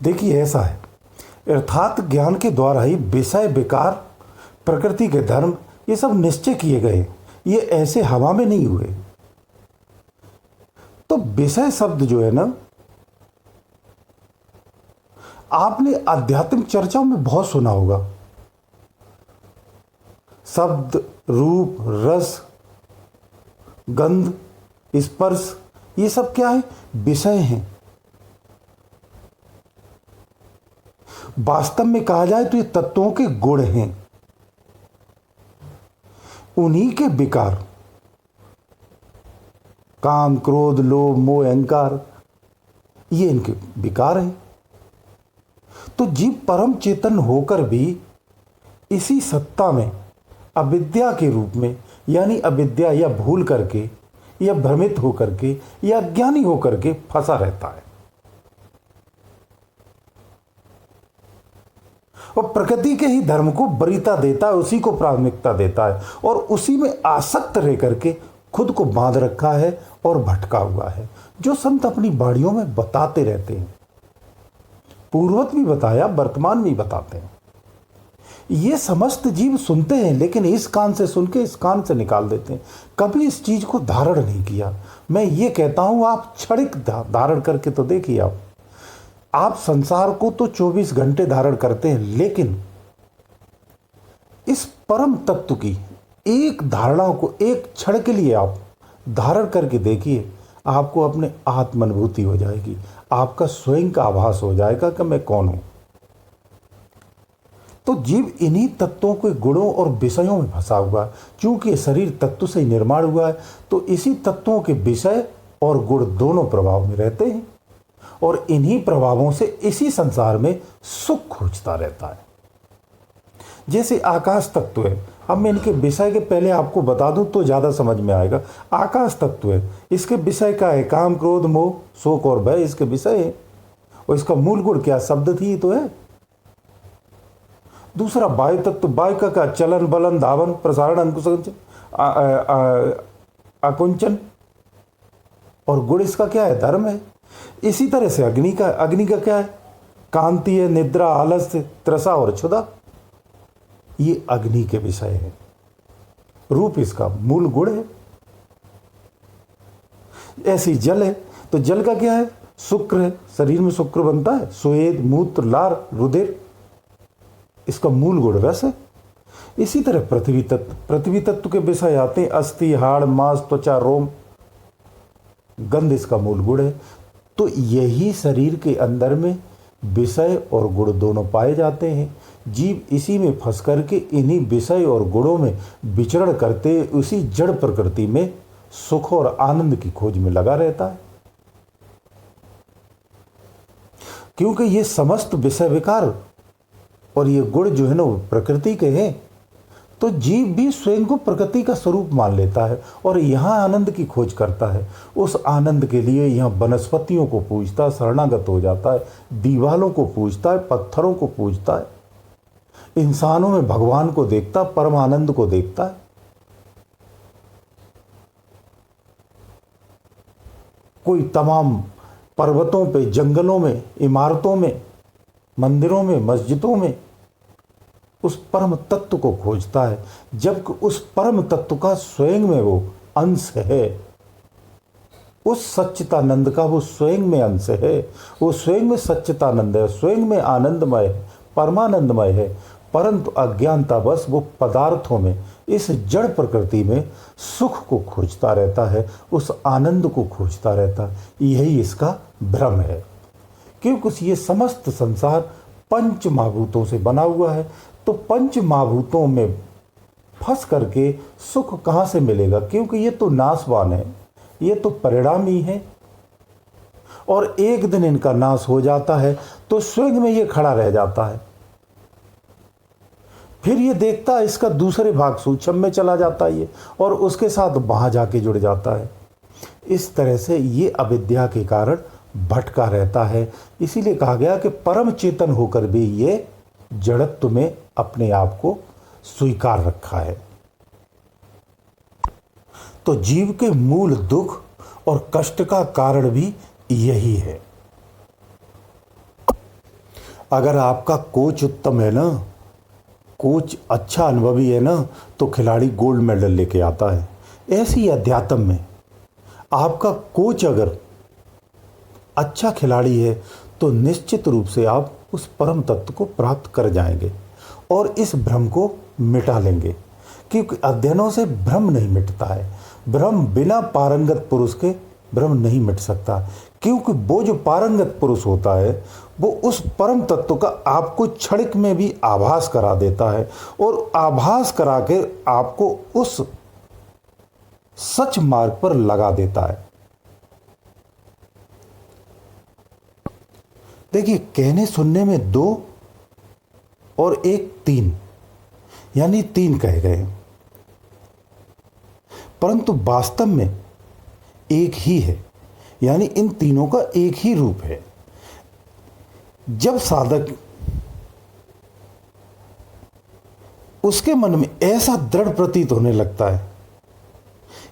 देखिए ऐसा है, अर्थात ज्ञान के द्वारा ही विषय विकार, प्रकृति के धर्म, ये सब निश्चय किए गए। ये ऐसे हवा में नहीं हुए। तो विषय शब्द जो है ना, आपने आध्यात्मिक चर्चाओं में बहुत सुना होगा। शब्द, रूप, रस, गंध, स्पर्श, ये सब क्या है? विषय हैं। वास्तव में कहा जाए तो ये तत्वों के गुण हैं। उन्हीं के विकार, काम, क्रोध, लोभ, मोह, अहंकार, ये इनके विकार हैं। तो जीव परम चेतन होकर भी इसी सत्ता में अविद्या के रूप में, यानी अविद्या या भूल करके या भ्रमित होकर के या अज्ञानी होकर के फंसा रहता है और प्रकृति के ही धर्म को वरीयता देता है, उसी को प्राथमिकता देता है और उसी में आसक्त रह करके खुद को बांध रखा है और भटका हुआ है, जो संत अपनी वाणियों में बताते रहते हैं। पूर्वत भी बताया, वर्तमान में बताते हैं। ये समस्त जीव सुनते हैं, लेकिन इस कान से सुन के इस कान से निकाल देते हैं। कभी इस चीज को धारण नहीं किया। मैं ये कहता हूं, आप क्षणिक धारण करके तो देखिए। आप संसार को तो 24 घंटे धारण करते हैं, लेकिन इस परम तत्व की एक धारणा को एक क्षण के लिए आप धारण करके देखिए, आपको अपने आत्मानुभूति हो जाएगी। आपका स्वयं का आभास हो जाएगा कि मैं कौन हूं। तो जीव इन्हीं तत्वों के गुणों और विषयों में फंसा हुआ है। चूंकि शरीर तत्व से निर्माण हुआ है, तो इसी तत्वों के विषय और गुण दोनों प्रभाव में रहते हैं और इन्हीं प्रभावों से इसी संसार में सुख खोजता रहता है। जैसे आकाश तत्व है। अब मैं इनके विषय के पहले आपको बता दूं तो ज्यादा समझ में आएगा। आकाश तत्व है, इसके विषय क्या है? काम, क्रोध, मोह, शोक और भय इसके विषय है। और इसका मूल गुण क्या? शब्द थी तो है। दूसरा वायु तत्व, वायु का क्या? चलन, बलन, धावन, प्रसारण, अंकुशंचन, आकुंचन। और गुण इसका क्या है? धर्म है। इसी तरह से अग्नि का क्या है? कांति है, निद्रा, आलस्य, त्रसा और क्षुधा। ये अग्नि के विषय है। रूप इसका मूल गुण है। ऐसी जल है, तो जल का क्या है? शुक्र है। शरीर में शुक्र बनता है। स्वेद, मूत्र, लार, रुधिर, इसका मूल गुण रस है। इसी तरह पृथ्वी तत्व के विषय आते हैं अस्थि, हाड़, मांस, त्वचा, रोम, गंध इसका मूल गुण है। तो यही शरीर के अंदर में विषय और गुण दोनों पाए जाते हैं। जीव इसी में फंस करके इन्हीं विषय और गुणों में विचरण करते उसी जड़ प्रकृति में सुख और आनंद की खोज में लगा रहता है। क्योंकि ये समस्त विषय विकार और ये गुण जो है ना, वो प्रकृति के हैं। तो जीव भी स्वयं को प्रकृति का स्वरूप मान लेता है और यहाँ आनंद की खोज करता है। उस आनंद के लिए यहाँ वनस्पतियों को पूजता है, शरणागत हो जाता है, दीवालों को पूजता है, पत्थरों को पूजता है, इंसानों में भगवान को देखता, परमानंद को देखता है। कोई तमाम पर्वतों पे, जंगलों में, इमारतों में, मंदिरों में, मस्जिदों में उस परम तत्व को खोजता है, जबकि उस परम तत्व का स्वयं में वो अंश है। उस सच्चिदानंद का वो स्वयं में अंश है। वो स्वयं में सच्चिदानंद है, स्वयं में आनंदमय है, परमानंदमय है। परंतु अज्ञानतावश वो पदार्थों में, इस जड़ प्रकृति में सुख को खोजता रहता है, उस आनंद को खोजता रहता है। यही इसका भ्रम है। क्योंकि ये समस्त संसार पंच महाभूतों से बना हुआ है। तो पंच महाभूतों में फंस करके सुख कहाँ से मिलेगा? क्योंकि ये तो नाशवान है, ये तो परिणामी है और एक दिन इनका नाश हो जाता है तो स्वयं में ये खड़ा रह जाता है। फिर ये देखता है इसका दूसरे भाग सूक्ष्म में चला जाता है ये, और उसके साथ वहां जाके जुड़ जाता है। इस तरह से ये अविद्या के कारण भटका रहता है। इसीलिए कहा गया कि परम चेतन होकर भी ये जड़त्व में अपने आप को स्वीकार रखा है। तो जीव के मूल दुख और कष्ट का कारण भी यही है। अगर आपका कोच उत्तम है ना, कोच अच्छा अनुभवी है ना, तो खिलाड़ी गोल्ड मेडल लेके आता है। ऐसे ही अध्यात्म में आपका कोच अगर अच्छा खिलाड़ी है तो निश्चित रूप से आप उस परम तत्व को प्राप्त कर जाएंगे और इस भ्रम को मिटा लेंगे, क्योंकि अध्ययनों से भ्रम नहीं मिटता है। भ्रम बिना पारंगत पुरुष के भ्रम नहीं मिट सकता, क्योंकि वो जो पारंगत पुरुष होता है वो उस परम तत्व का आपको क्षणिक में भी आभास करा देता है और आभास करा के आपको उस सच मार्ग पर लगा देता है। देखिए, कहने सुनने में 2 और 1 3, यानी 3 कहे गए, परंतु वास्तव में एक ही है, यानी इन तीनों का एक ही रूप है। जब साधक उसके मन में ऐसा दृढ़ प्रतीत होने लगता है,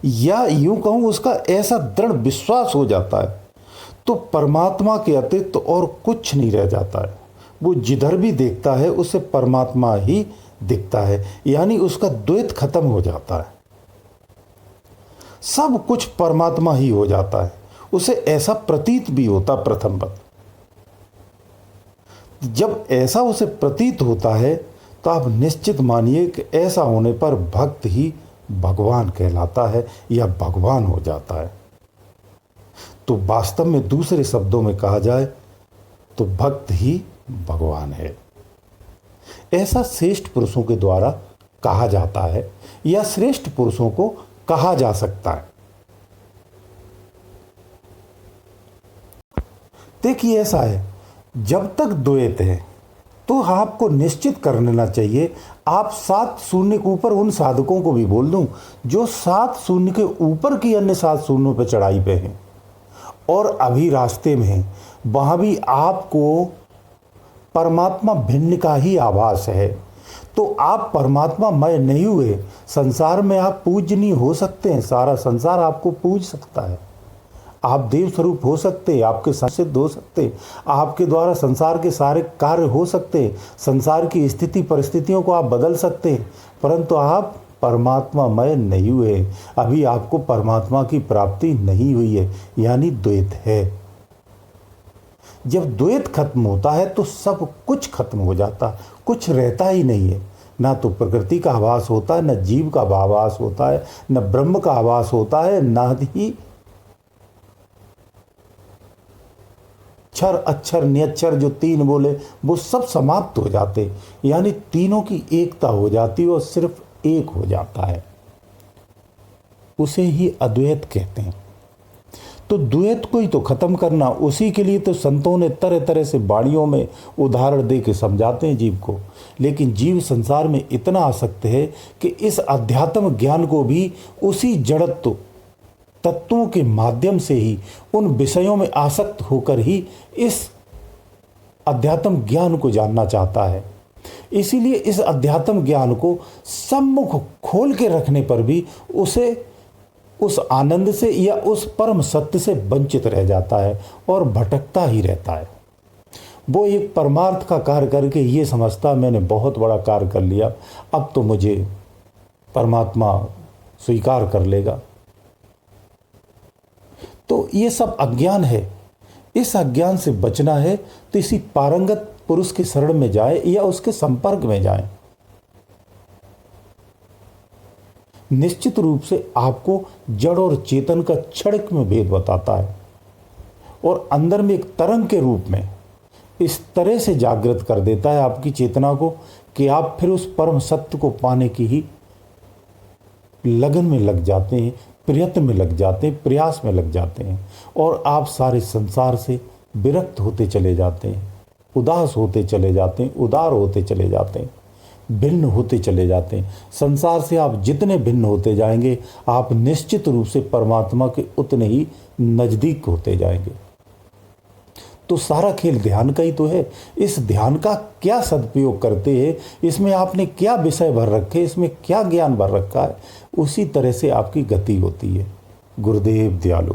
या यूं कहूं उसका ऐसा दृढ़ विश्वास हो जाता है, तो परमात्मा के अतिरिक्त तो और कुछ नहीं रह जाता है। वो जिधर भी देखता है उसे परमात्मा ही दिखता है, यानी उसका द्वैत खत्म हो जाता है, सब कुछ परमात्मा ही हो जाता है। उसे ऐसा प्रतीत भी होता प्रथम बात। जब ऐसा उसे प्रतीत होता है तो आप निश्चित मानिए कि ऐसा होने पर भक्त ही भगवान कहलाता है या भगवान हो जाता है। तो वास्तव में दूसरे शब्दों में कहा जाए तो भक्त ही भगवान है। ऐसा श्रेष्ठ पुरुषों के द्वारा कहा जाता है या श्रेष्ठ पुरुषों को कहा जा सकता है। देखिए, ऐसा है, जब तक द्वैत है तो आपको निश्चित कर लेना चाहिए। आप 7 शून्य के ऊपर उन साधकों को भी बोल दूं जो 7 शून्य के ऊपर की अन्य 7 शून्यों पर चढ़ाई पे हैं और अभी रास्ते में हैं, वहां भी आपको परमात्मा भिन्न का ही आभास है। तो आप परमात्मा मय नहीं हुए, संसार में आप पूजनीय हो सकते हैं, सारा संसार आपको पूज सकता है, आप देव स्वरूप हो सकते हैं, आपके सिद्ध हो सकते हैं, आपके द्वारा संसार के सारे कार्य हो सकते हैं, संसार की स्थिति परिस्थितियों को आप बदल सकते हैं, परंतु आप परमात्मा मय नहीं हुए, अभी आपको परमात्मा की प्राप्ति नहीं हुई है, यानी द्वैत है। जब द्वैत खत्म होता है तो सब कुछ खत्म हो जाता, कुछ रहता ही नहीं है। ना तो प्रकृति का आभास होता है, न जीव का आभास होता है, न ब्रह्म का आभास होता है, न ही क्षर अक्षर नियक्षर जो 3 बोले वो सब समाप्त हो जाते, यानी तीनों की एकता हो जाती है और सिर्फ एक हो जाता है। उसे ही अद्वैत कहते हैं। तो द्वैत को ही तो खत्म करना, उसी के लिए तो संतों ने तरह तरह से वाणियों में उदाहरण दे के समझाते हैं जीव को। लेकिन जीव संसार में इतना आसक्त है कि इस अध्यात्म ज्ञान को भी उसी जड़त्व तत्वों के माध्यम से ही, उन विषयों में आसक्त होकर ही इस अध्यात्म ज्ञान को जानना चाहता है। इसीलिए इस अध्यात्म ज्ञान को सम्मुख खोल के रखने पर भी उसे उस आनंद से या उस परम सत्य से वंचित रह जाता है और भटकता ही रहता है। वो एक परमार्थ का कार्य करके ये समझता मैंने बहुत बड़ा कार्य कर लिया, अब तो मुझे परमात्मा स्वीकार कर लेगा। तो ये सब अज्ञान है। इस अज्ञान से बचना है तो इसी पारंगत पुरुष के शरण में जाए या उसके संपर्क में जाए। निश्चित रूप से आपको जड़ और चेतन का क्षणिक में भेद बताता है और अंदर में एक तरंग के रूप में इस तरह से जागृत कर देता है आपकी चेतना को कि आप फिर उस परम सत्य को पाने की ही लगन में लग जाते हैं, प्रयत्न में लग जाते हैं, प्रयास में लग जाते हैं और आप सारे संसार से विरक्त होते चले जाते हैं, उदास होते चले जाते हैं, उदार होते चले जाते हैं, भिन्न होते चले जाते हैं। संसार से आप जितने भिन्न होते जाएंगे आप निश्चित रूप से परमात्मा के उतने ही नज़दीक होते जाएंगे। तो सारा खेल ध्यान का ही तो है। इस ध्यान का क्या सदुपयोग करते हैं, इसमें आपने क्या विषय भर रखे, इसमें क्या ज्ञान भर रखा है, उसी तरह से आपकी गति होती है। गुरुदेव दयालु।